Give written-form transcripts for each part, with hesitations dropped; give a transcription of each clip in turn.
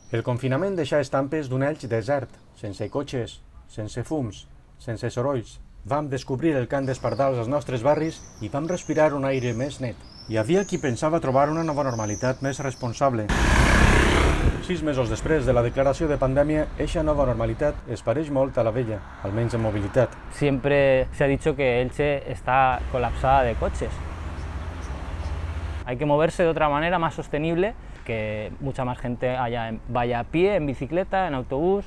El confinament deixà estampes d'un Elx desert, sense cotxes, sense fums, sense sorolls. Vam descobrir el cant dels pardals als nostres barris i vam respirar un aire més net. Hi havia qui pensava trobar una nova normalitat més responsable. 6 mesos després de la declaració de pandèmia, eixa nova normalitat es pareix molt a la vella, almenys en mobilitat. Siempre se ha dicho que Elche está colapsada de coches. Hay que moverse de otra manera más sostenible, que mucha más gente vaya a pie, en bicicleta, en autobús,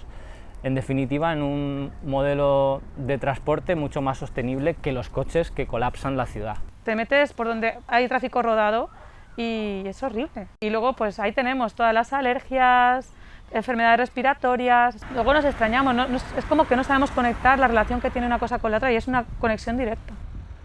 en definitiva en un modelo de transporte mucho más sostenible que los coches que colapsan la ciudad. Te metes por donde hay tráfico rodado y es horrible. Y luego pues ahí tenemos todas las alergias, enfermedades respiratorias. Luego nos extrañamos, es como que no sabemos conectar la relación que tiene una cosa con la otra y es una conexión directa.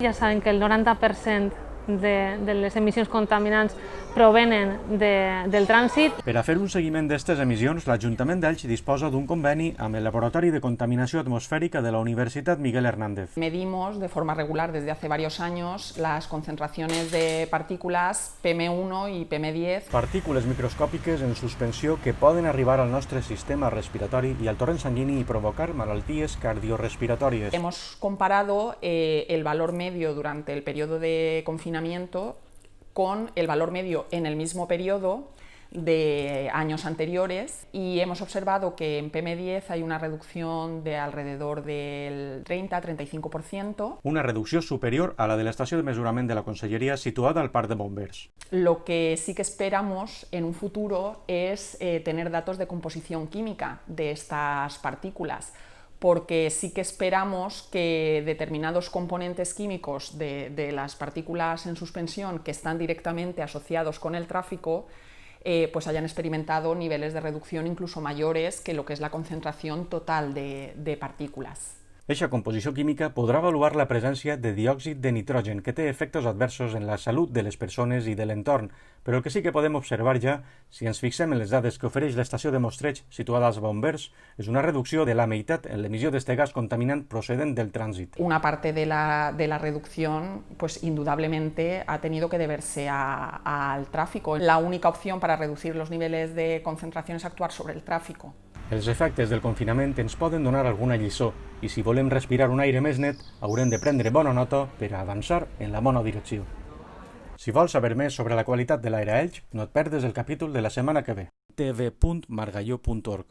Ja saben que el 90% de les emissions contaminants provenen del trànsit. Per a fer un seguiment d'aquestes emissions, l'Ajuntament d'Elx disposa d'un conveni amb el Laboratori de Contaminació Atmosfèrica de la Universitat Miguel Hernández. Medimos de forma regular desde hace varios años las concentraciones de partículas PM1 y PM10. Partícules microscòpiques en suspensió que poden arribar al nostre sistema respiratori i al torrent sanguini i provocar malalties cardiorespiratòries. Hemos comparado el valor medio durante el periodo de confinamiento con el valor medio en el mismo periodo de años anteriores y hemos observado que en PM10 hay una reducción de alrededor del 30-35%. Una reducció superior a la de l'estació de mesurament de la Conselleria situada al Parc de Bombers. Lo que sí que esperamos en un futuro es tener datos de composición química de estas partículas, porque sí que esperamos que determinados componentes químicos de las partículas en suspensión que están directamente asociados con el tráfico pues hayan experimentado niveles de reducción incluso mayores que lo que es la concentración total de partículas. Eixa composició química podrà avaluar la presència de diòxid de nitrogen, que té efectes adversos en la salut de les persones i de l'entorn, però el que sí que podem observar ja, si ens fixem en les dades que ofereix l'estació de mostreig situada als Bombers, és una reducció de la meitat en l'emissió d'este gas contaminant procedent del trànsit. Una parte de la reducción, pues indudablemente ha tenido que deberse al tráfico. La única opción para reducir los niveles de concentración es actuar sobre el tráfico. Els efectes del confinament ens poden donar alguna lliçó i si volem respirar un aire més net haurem de prendre bona nota per a avançar en la bona direcció. Si vols saber més sobre la qualitat de l'aire a Elx, no et perdes el capítol de la setmana que ve. tv.margalló.org